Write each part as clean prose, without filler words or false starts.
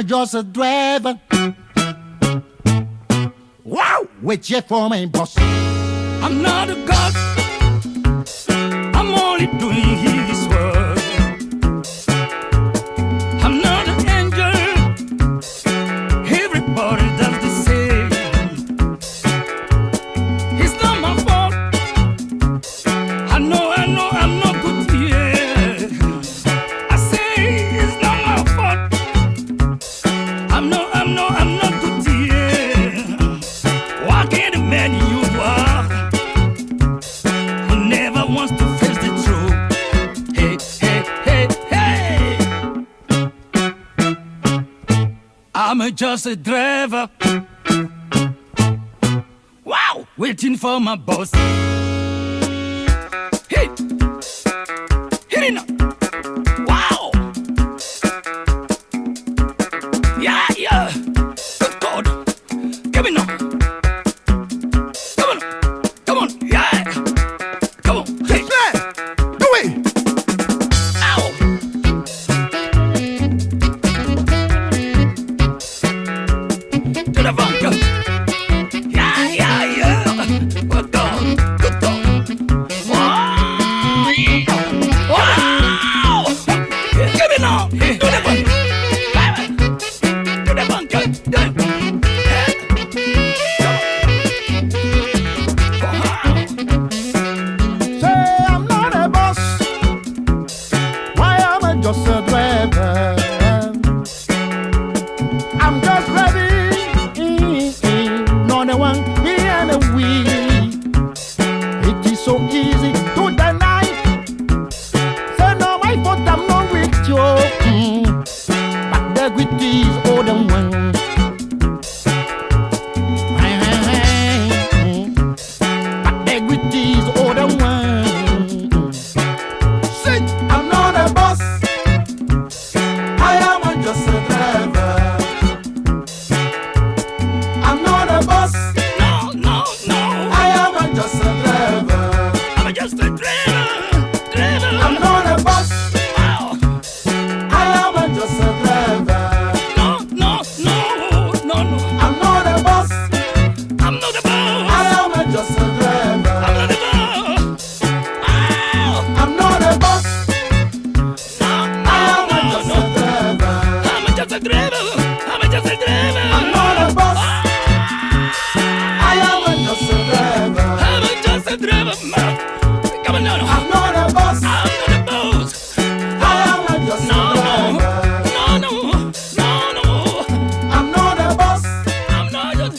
just a driver. Wow, with you for my boss. I'm not a god, I'm only doing his work. I'm not an angel, everybody does the same. It's not my fault, I know I'm not good here. I say it's not my fault, I'm not good here. Why can't a man you are who never wants to face the truth? Hey, hey, hey, hey. I'm just a driver. Wow, waiting for my boss. Hey, hit it now. Wow. Yeah, yeah. Good God. Give me now. Come on, come on, yeah. Come on, hey. Do it. Ow. To the bunker. Yeah, yeah, yeah. Good dog, good dog. Wow, yeah. Wow. Give me now. To the bunker. To the bunker. Say I'm not a boss. Why am I just a driver? I'm just ready. Not the one here and a we. It is so easy to deny. Say no, my fault, I'm not with you. But the grit is all the one. But the grit is all the one. Say I'm not a boss. I am just a driver. I'm not a boss. No, no, no. I am just a driver. I'm just a driver, driver. I'm not a boss. Wow. I am just a driver. No, no, no, no, no. I'm not a boss. I'm not a boss. I am just a driver. I'm not a boss. Wow. I'm not a boss. No, I no, am no, just no. a driver. I'm just a driver. I'm just a driver. I'm not a boss. I am just a driver. I'm just a driver, man. Come on now. I'm not a boss. I'm not a boss. I am just a No, driver. no, no, no, no. I'm not a boss. I'm not just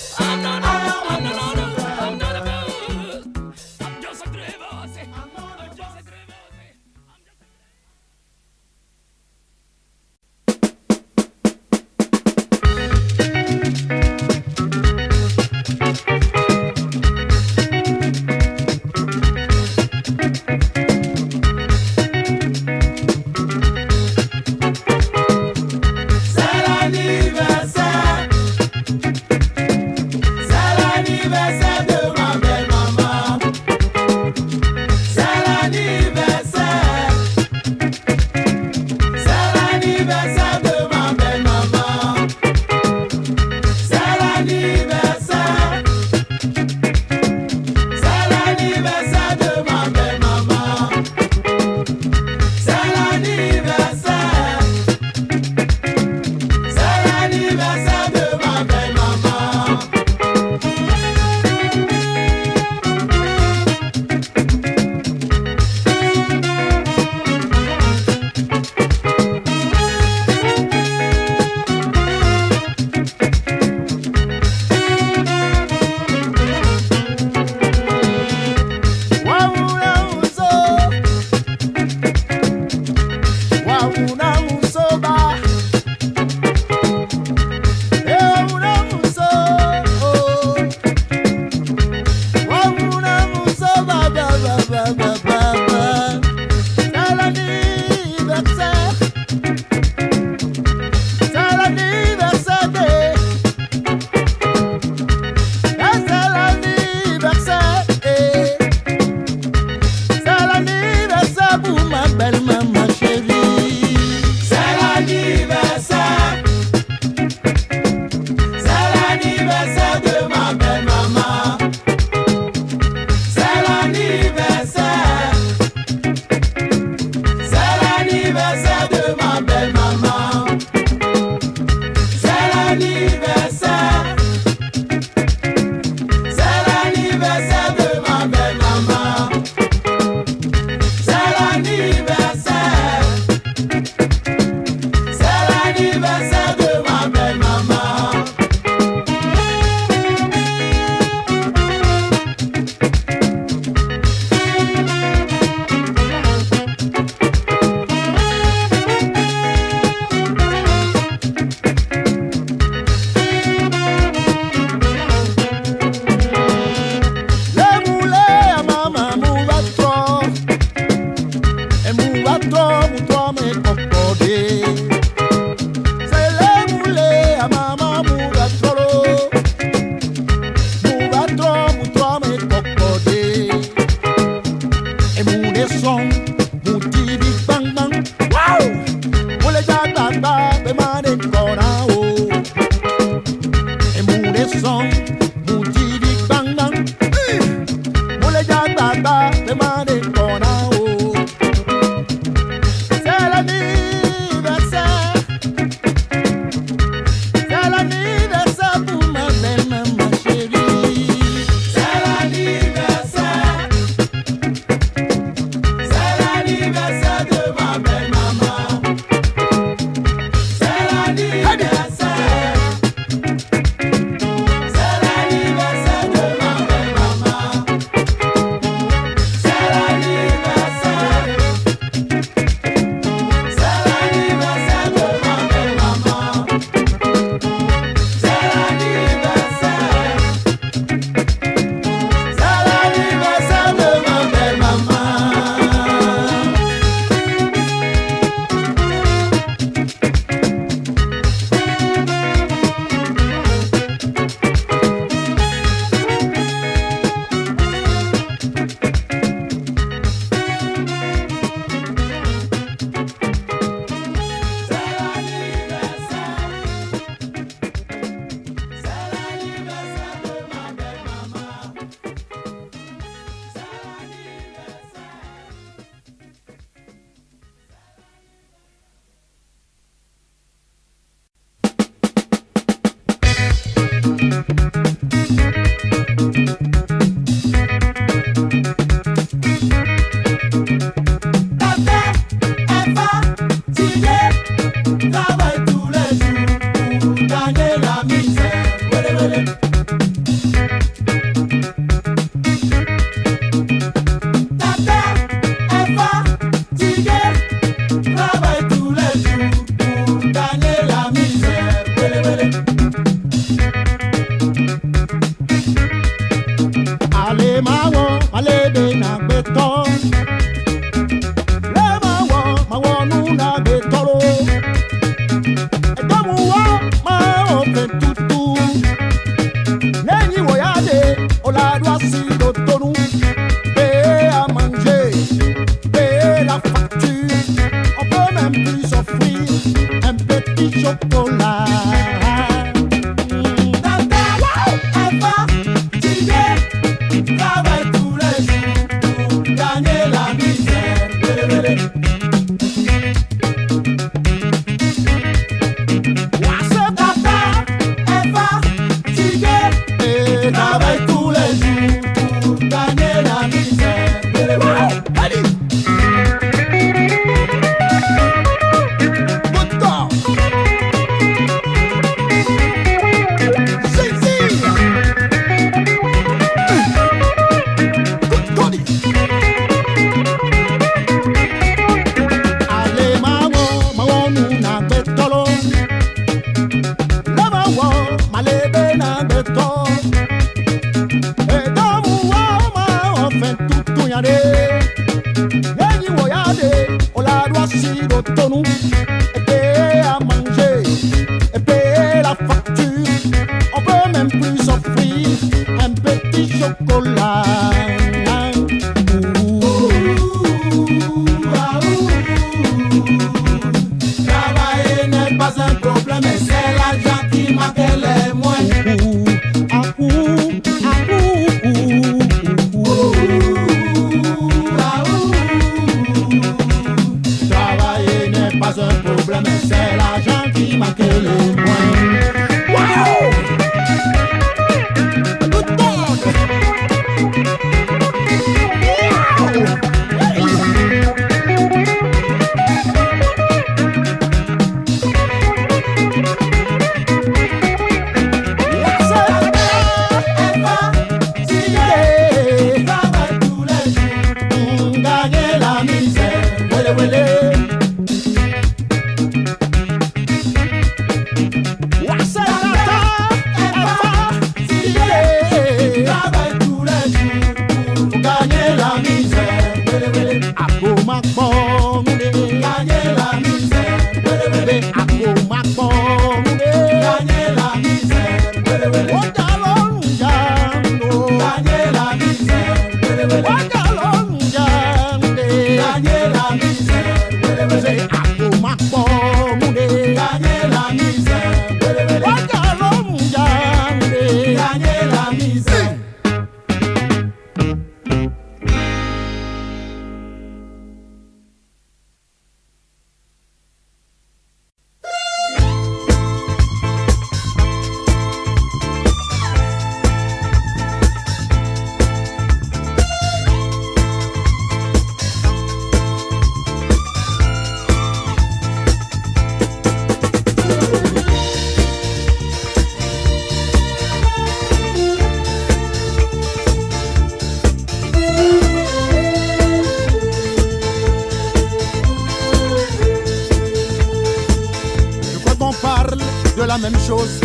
la même chose.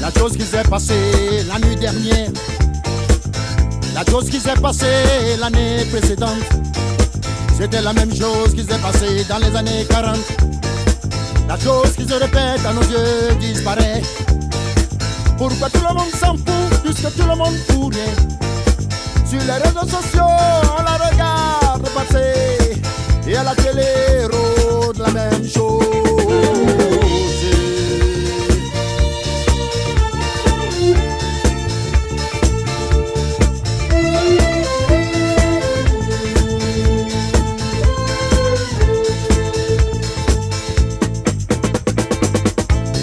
La chose qui s'est passée la nuit dernière, la chose qui s'est passée l'année précédente, c'était la même chose qui s'est passée dans les années 40. La chose qui se répète à nos yeux disparaît. Pourquoi tout le monde s'en fout puisque tout le monde fout rien? Sur les réseaux sociaux on la regarde passer, et à la télé rôde la même chose.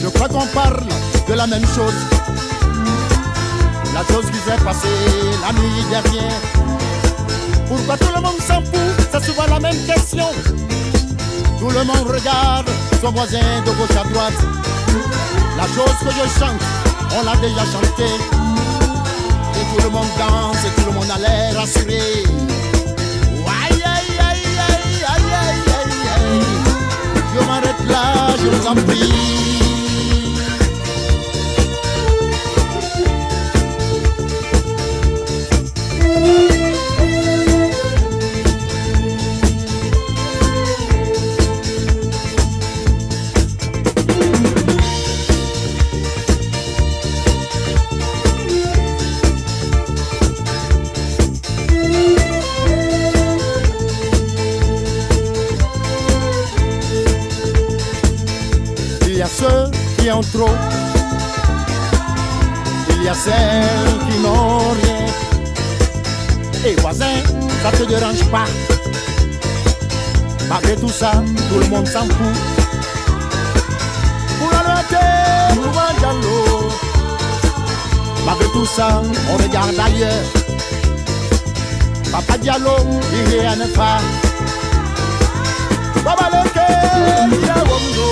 Je crois qu'on parle de la même chose. La chose qui s'est passée la nuit dernière. Pourquoi tout le monde s'en fout? C'est souvent la même question. Tout le monde regarde son voisin de gauche à droite. La chose que je chante, on l'a déjà chanté. Et tout le monde danse et tout le monde a l'air assuré. Aïe aïe aïe aïe aïe aïe aïe aïe. Je m'arrête là, je vous en prie. Il y a ceux qui ont trop, il y a celles qui n'ont rien. Et voisin, ça te dérange pas? Malgré tout ça, tout le monde s'en fout. Pour la noter, pour un galop. Malgré tout ça, on regarde ailleurs. Papa Diallo, il rien ne pas. Baba Leke, il y a Wondo.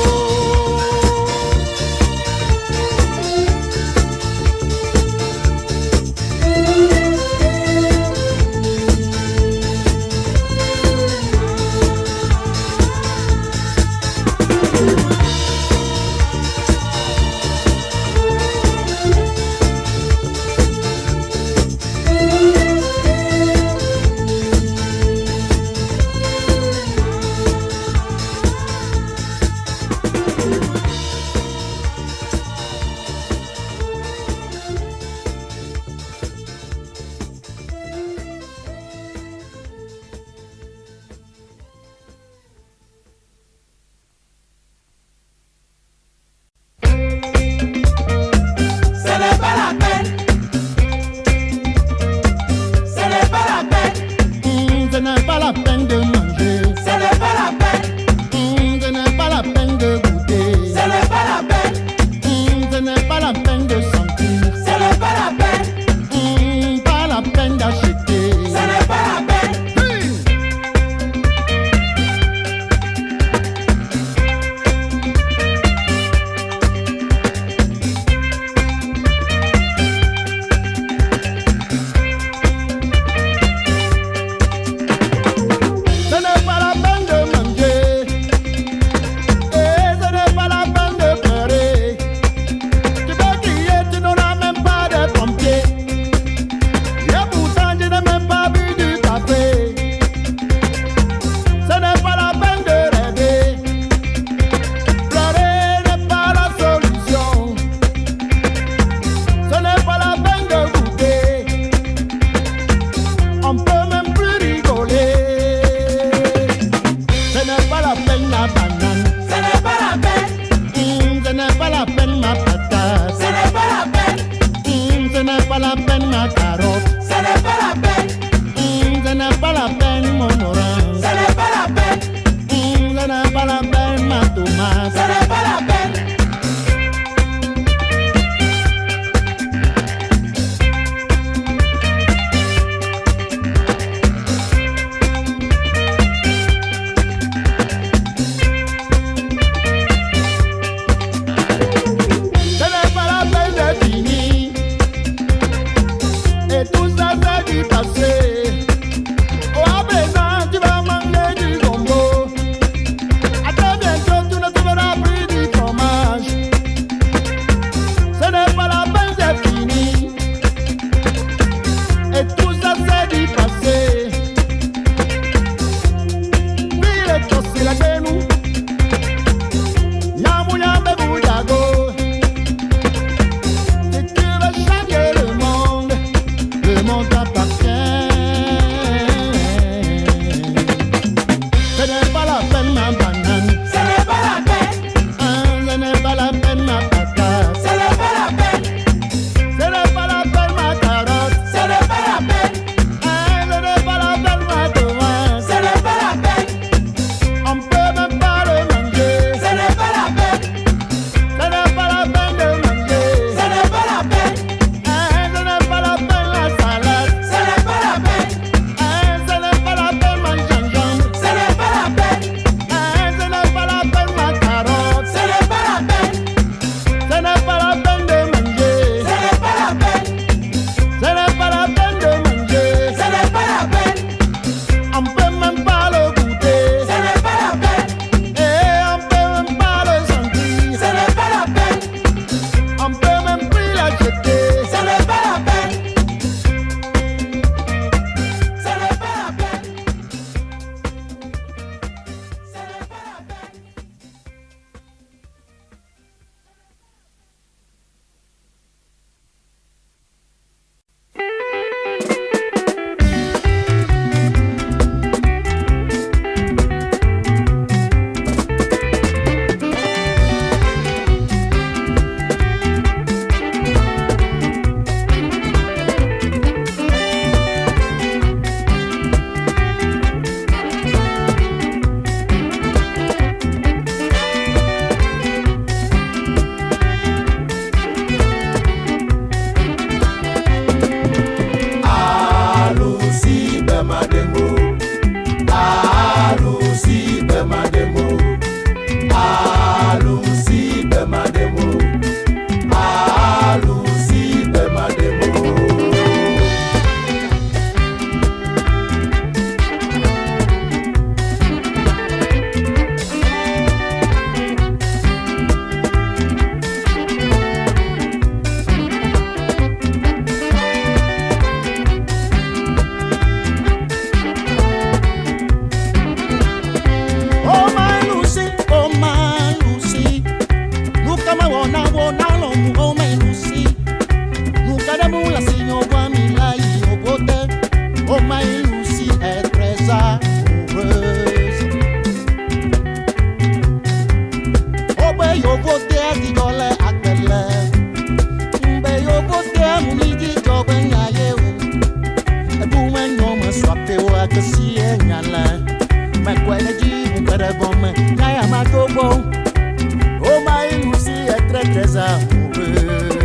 Oh my Lucy est très très amoureuse.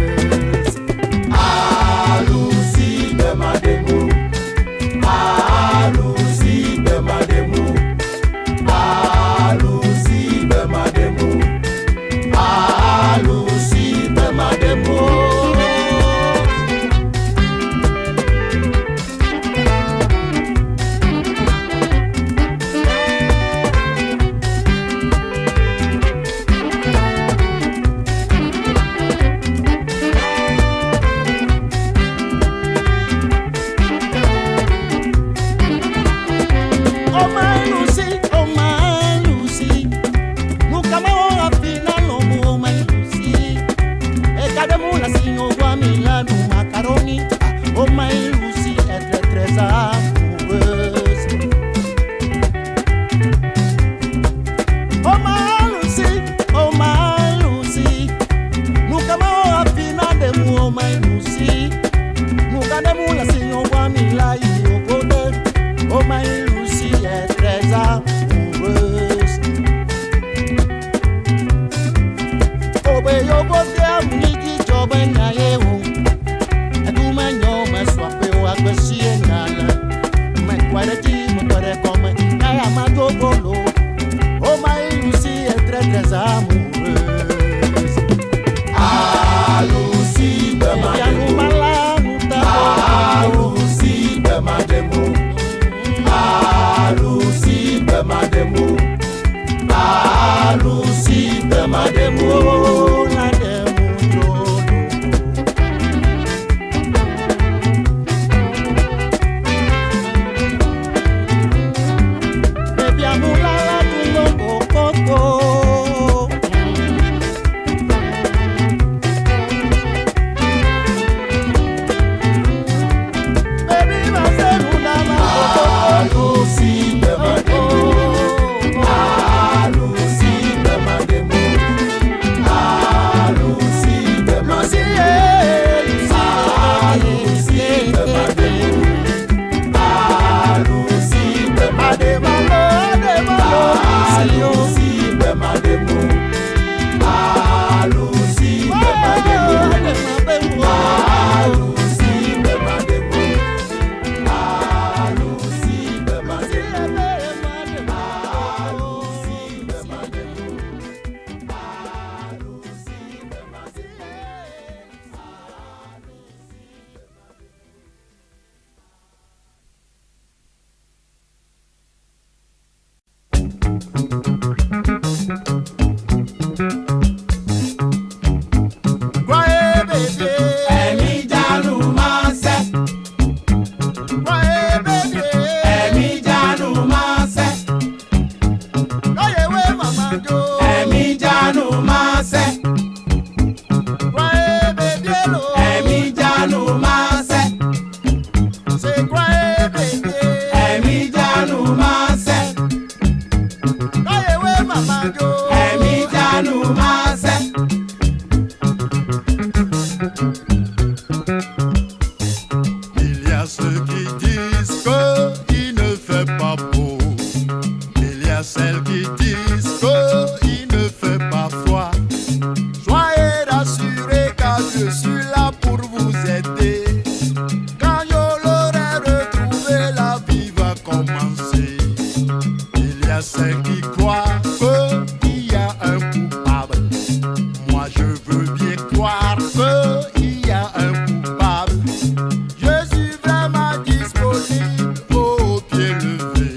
Ah Lucy de ma démon. Ah Lucy de ma démon. Ah Lucy de ma démon. Ah Lucy de ma démon. Oh my Lucy est très très amoureuse. Oh my Lucy, nous comment à finir de mou. Oh my Lucy, nous gardons la signe au bois mila y au côté. Oh my Lucy est très amoureuse. Oh ben yo bote a muni job na ye o. Oh my Lucy est très très amoureuse. Ah Lucy de ma démon. Ah Lucy de ma démon. Ah Lucy de ma démon. Ah Lucy de ma démon. La démon. Baby amulala tu coco. Baby va ser una Ah Lucy de ma démon. Ah Lucy de ma démon. Ah Lucy de ma démon. Ah Lucy de ma démon. Ah Lucy de ma démon. Ah Lucy de ma démon. Ah Lucy de ma démon. Ah Lucy de ma démon. Ah Lucy de ma démon. Ah Lucy de ma démon. Ah Lucy de ma Croyez bébé, Emi janu ma se, croyez bébé. Emi janu ma se, Croyez ouais maman Jo. Emi janu ma se, Croyez bébé lo. Emi janu ma se, C'est croyez bébé. Emi janu ma se, Croyez ouais maman Jo. Emi janu ma se. Il y a ceux qui disent qu'il ne fait pas beau. Il y a celles qui disent qu'il ne fait pas froid. Soyez rassurés car je suis là pour vous aider. Quand je l'aurai retrouvé, la vie va commencer. Il y a celles qui croient qu'il y a un coupable. Moi je veux bien croire qu'il y a un coupable. Je suis vraiment disponible au pied levé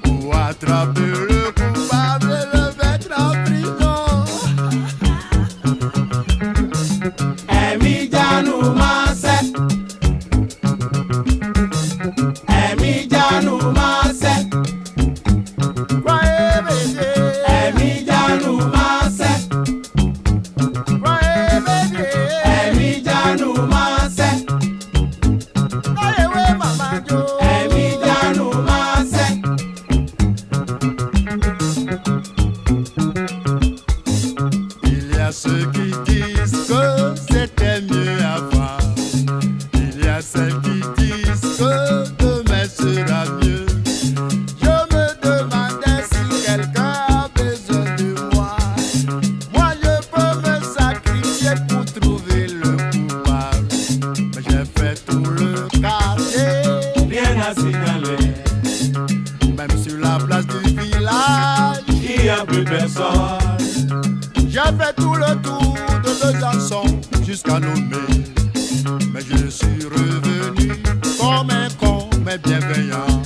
pour attraper le coupable et le mettre en prison. Emi janu ma se, Emi janu ma se, Croyez bébé. Emi janu ma se, Croyez bébé. Emi janu ma se, Croyez ouais maman Jo. Emi janu ma se. Il y a ceux qui disent que c'était mieux avant. jusqu'à nommer. Mais je suis revenu comme un con, mais bienveillant.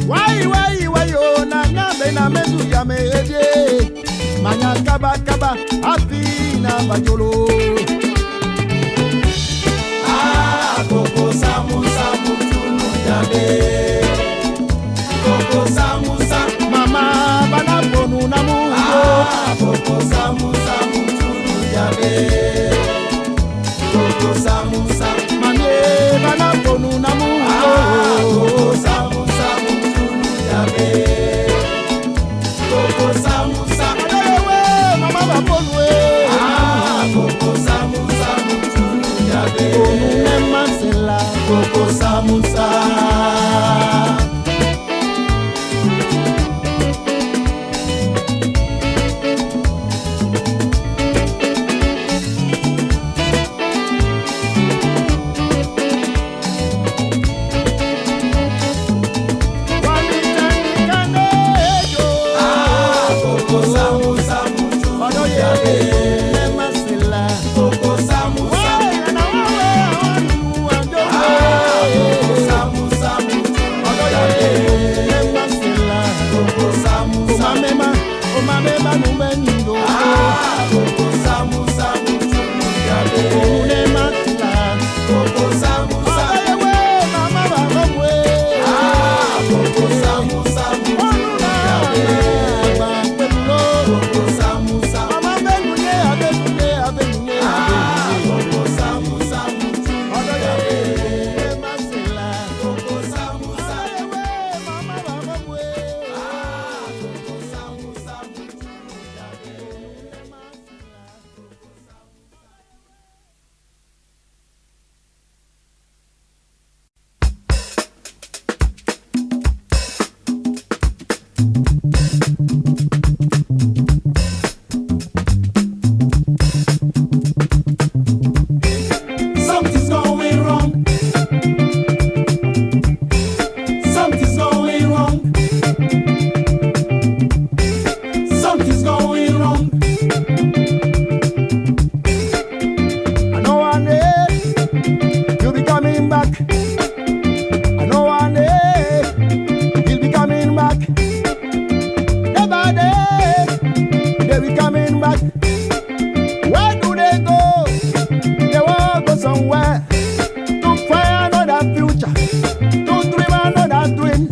Why, oh, na na be na me bajolo. Koko samu samu tunu yabe. Koko samu samu. Mama bana bonu na mungo. Koko samu samu tunu yabe. Koko samu samu. Mami bana bonu na mungo. Koko samu samu tunu yabe. Koko samu samu. Ewe mama ba bonu e. Koko samu samu tunu yabe. Bonu ne masela. Koko samu samu. Something's going wrong. Something's going wrong. Something's going wrong. I know one day you'll be coming back. I know one day he'll be coming back. Day by day, they'll be coming back. Where do they go? They won't go somewhere to find another future, to dream another dream,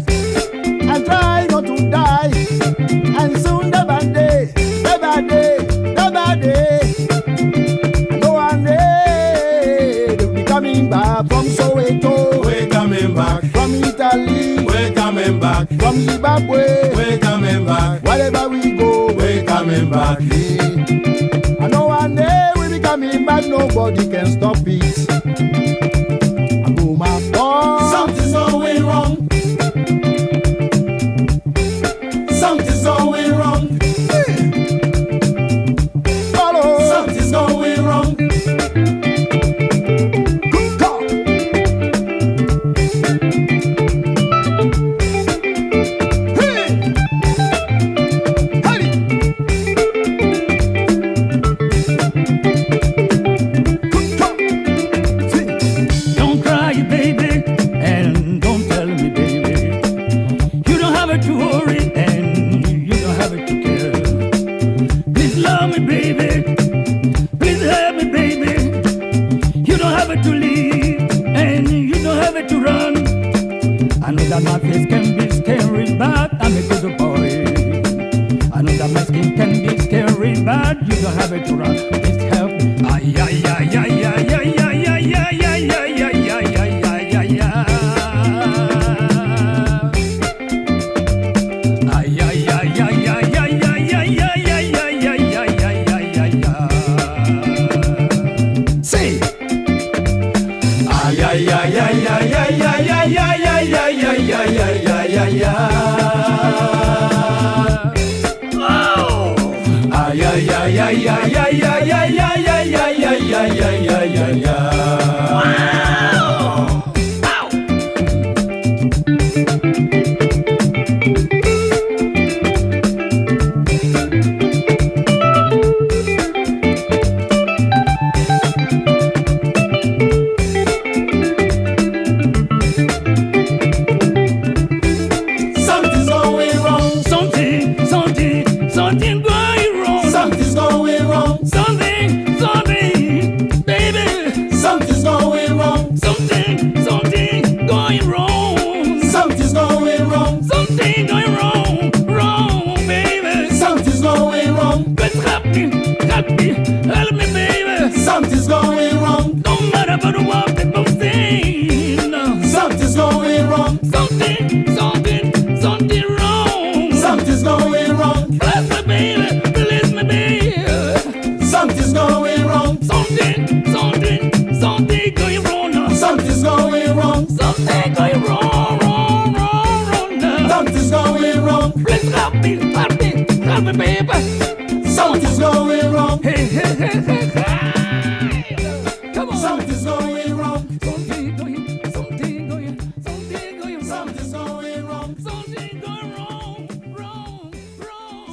and try not to die. And soon, day by day, day by day, day by day, I know one day they'll be coming back from Soweto, We're coming back. from Italy, We're coming back. from Zimbabwe. We're coming back. Wherever we go, We're coming back. I know one day we'll be coming back, nobody can stop it. I go my boy. Something's going wrong. Something's going wrong. Follow. Something's going wrong. Good God. Hey. Hey. Good God. Sing. Don't cry, baby, and don't tell me, baby. You don't have it to worry, and you don't have it to care. Please love me, baby. Please help me, baby. You don't have it to leave, and you don't have it to run. I know that my face can be scary, but I'm a good boy. I know that my skin can be scary, but you don't have it to run. Please help me. Ay, ay, ay, ay, ay, ay, ay, ay, ay, ay, ay, ay, ay, ay, ay, ay, ay, ay. Ay, ay, ay, ay, ay, ay, ay, ay, ay, ay, ay, ay, ay, ay, ay, ay. Say. Ay, ay, ay, ay, ay, ay, ay, ay, ay, ay, ay, ay, ay, ay, ay, ay, ay. Oh. Ay, ay, ay, ay, ay, ay, ay, ay, ay, ay, ay, ay, ay, ay, ay, ay, ay. Something's going wrong. Something going wrong. Something's going wrong. Something Let's help me, help me, baby. Something's going wrong. No matter what people say, Something's going wrong. Something wrong. Something's going wrong. Bless me, baby, bless me, baby. Something's going wrong. Something going wrong now. Something's going wrong. Something going wrong now. Something's going wrong. Please help me, baby. Something's going wrong. Hey. Come on. Something's going wrong. Something going wrong. Something's going wrong. Something going wrong. Something's going wrong. Something going wrong.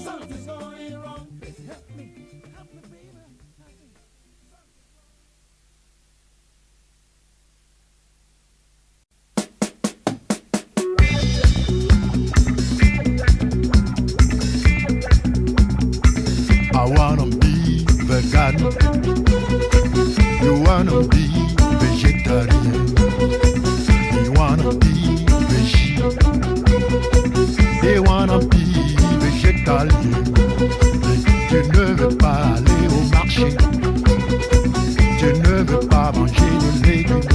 Something's going wrong. Please help me, baby. I wanna be vegan. You wanna be végétarien. You wanna be végé. They wanna be végétalien. Tu ne veux pas aller au marché. Tu ne veux pas manger de légumes.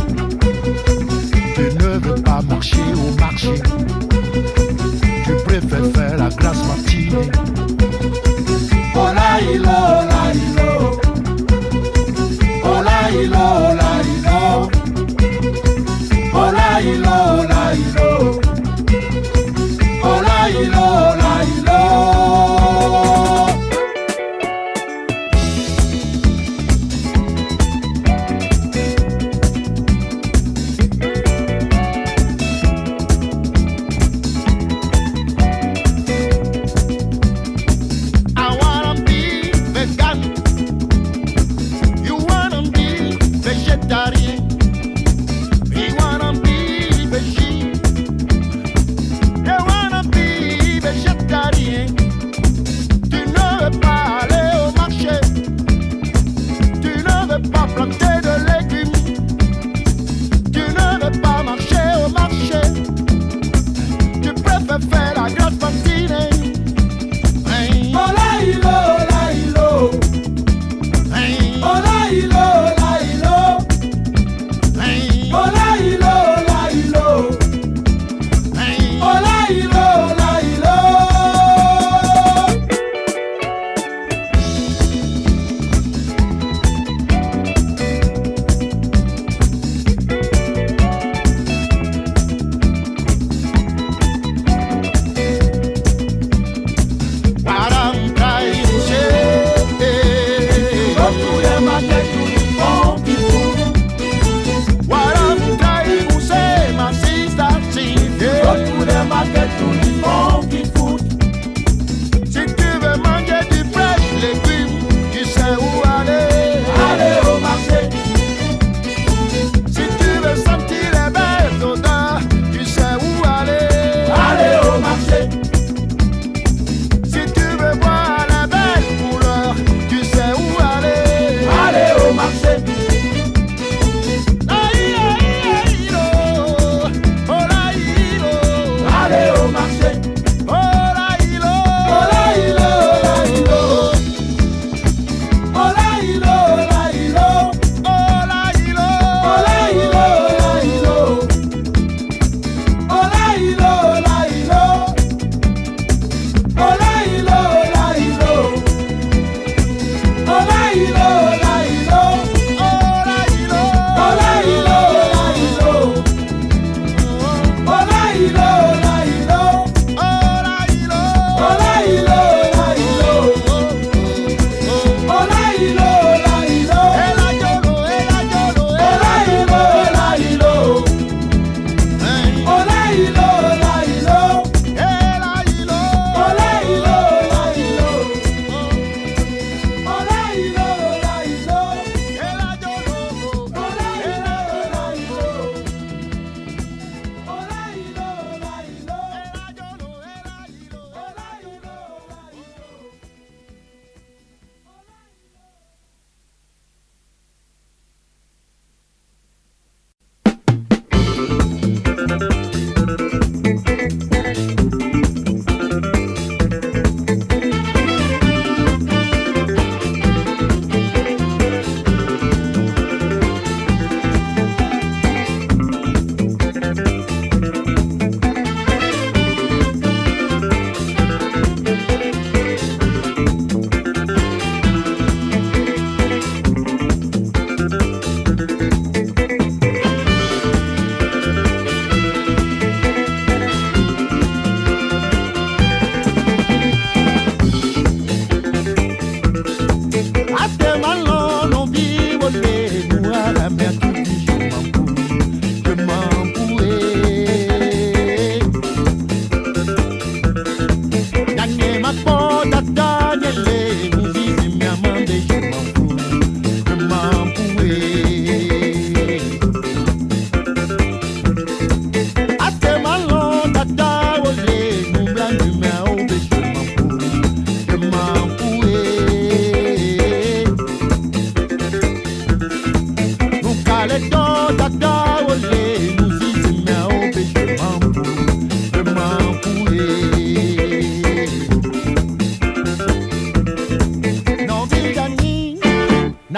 Tu ne veux pas marcher au marché. Tu préfères faire la glace matinée. Ola ilo, ola ilo. Ola ilo, ola ilo. Ola ilo, ola ilo. Ola ilo, ola ilo. I wanna be vegan. You wanna be vegetarian. We wanna be veggie. You wanna be vegetarian. Tu ne veux pas aller au marché. Tu ne veux pas planter de légumes. Tu ne veux pas marcher au marché. Tu préfères faire la grosse matinée. Hey. Ola ilo, ola ilo. Hey. Ola ilo, ola ilo.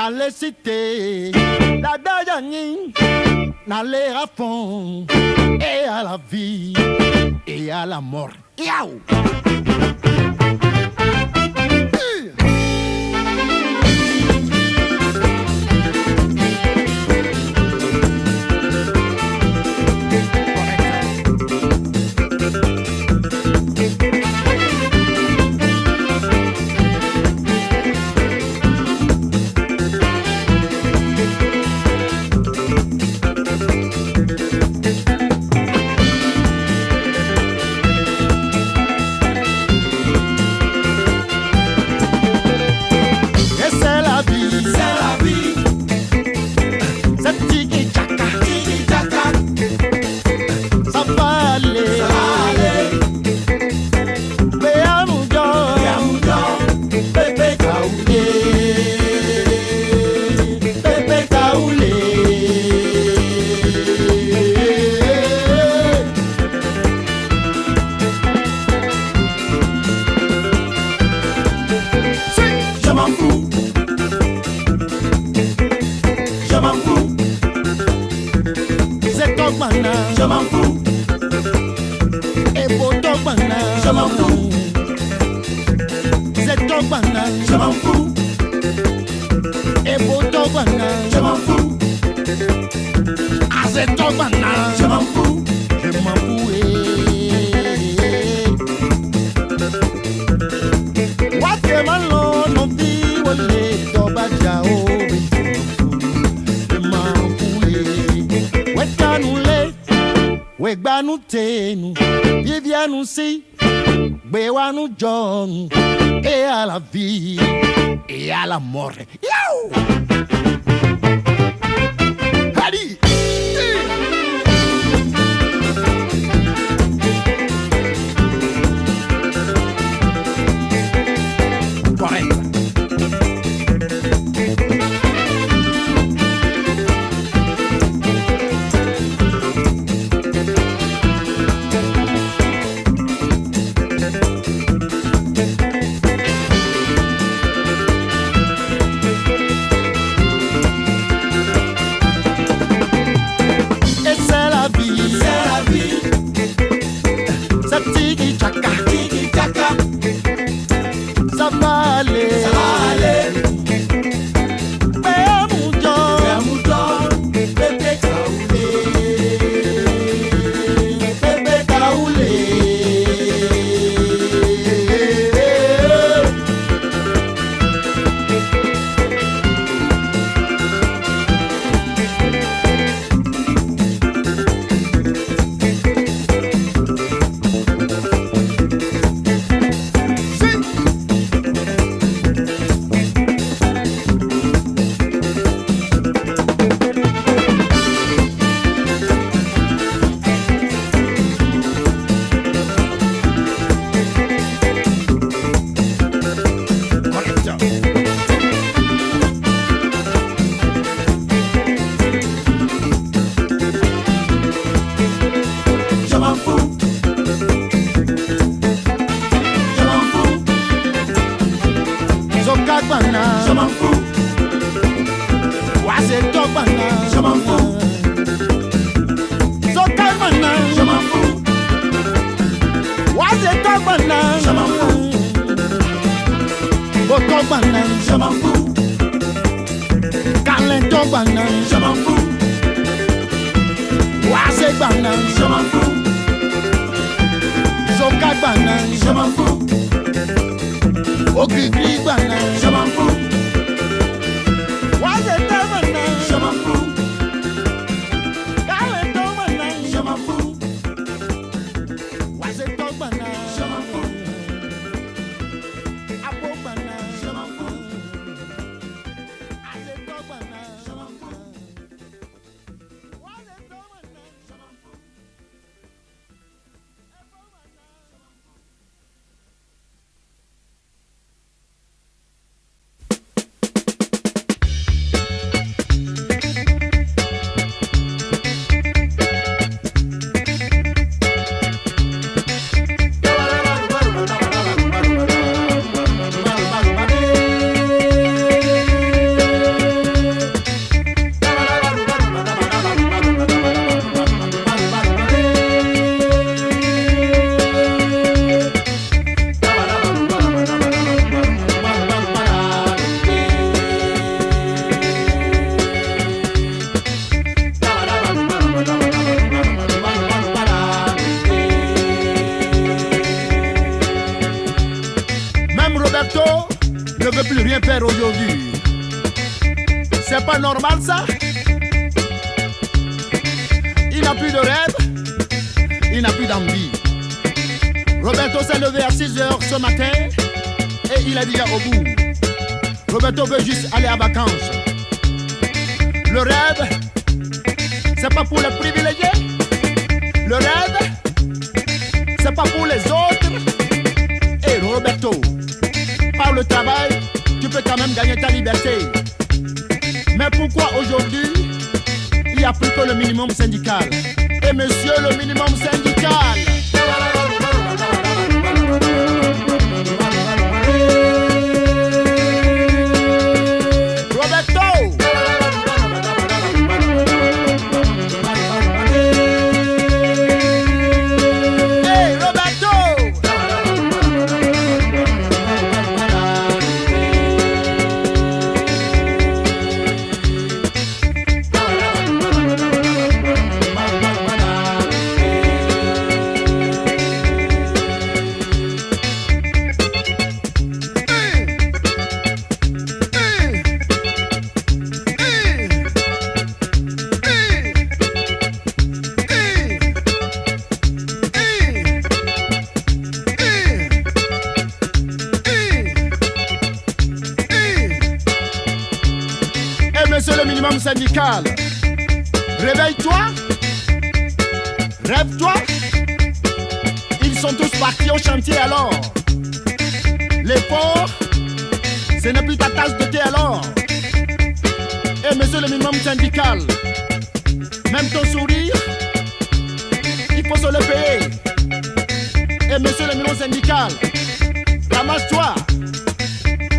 dans les cités, la Dajani, dans les rafons, et à la vie, et à la mort. Yaou! Je m'en fous. Et pour ton banane, Je m'en fous. c'est ton banane, Je m'en fous. et pour ton banane, Je m'en fous. ah c'est ton banane, Je m'en fous. je m'en fous. Watemalo no di wale toba jao, je m'en fous. Wetanule, wegbanu tenu, vivianu si. Bewanu John, et à la vie, et à la mort. Yo! Allez! Correct. Je m'en fous. C'est ton banane, Je m'en fous. Je m'en fous. C'est ton banane, Je m'en fous. Ton banane, Je m'en fous. Carlin ton banane, Je m'en fous. C'est banane, Je m'en fous. Zoka banane, Je m'en fous. Ogri banane, Je m'en fous. c'est ton banane, Je m'en fous. Carlin ton banane, Je m'en fous. c'est ton banane, Je m'en fous. Abo banane, Je m'en fous. c'est ton banane, Je m'en fous. c'est ton banane. Je m'en fous. ne veut plus rien faire aujourd'hui. C'est pas normal ça? Il n'a plus de rêve, il n'a plus d'envie. Roberto s'est levé à 6 h ce matin et il est déjà au bout. Roberto veut juste aller en vacances. Le rêve, c'est pas pour les privilégiés. Le rêve, c'est pas pour les autres. Et Roberto, par le travail, tu peux quand même gagner ta liberté. Mais pourquoi aujourd'hui, il n'y a plus que le minimum syndical? Et monsieur le minimum syndical, Roberto! Hey Roberto! Monsieur le minimum syndical, réveille-toi, rêve-toi. Ils sont tous partis au chantier alors. L'effort, ce n'est plus ta tasse de thé alors. Et monsieur le minimum syndical, même ton sourire, il faut se le payer. Et monsieur le minimum syndical, ramasse-toi,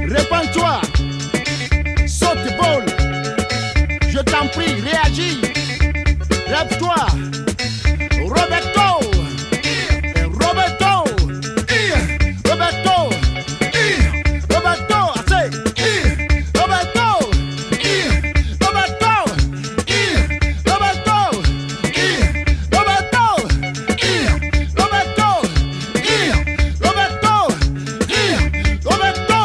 répands-toi, saute, vole. Je t'en prie, réagis. Lève-toi. Roberto. Roberto. Roberto. Roberto. Assez. Roberto. Roberto. Roberto. Roberto. Roberto. Roberto. Roberto.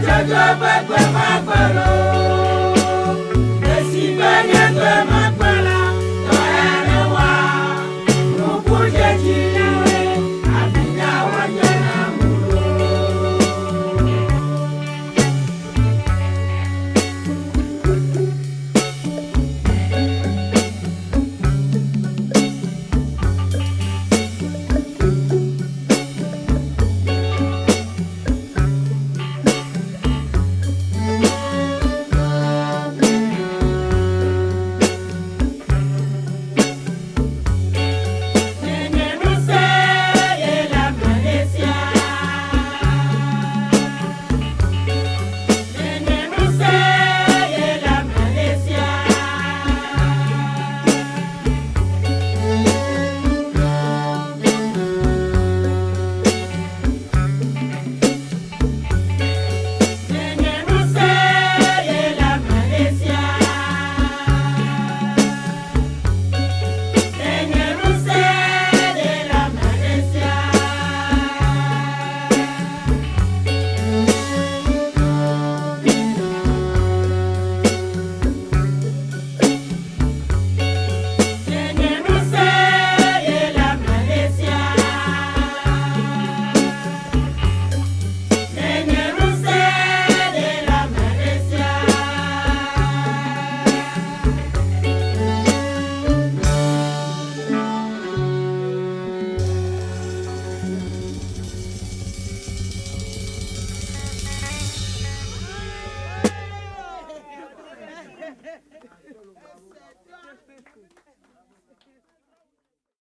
Jojo,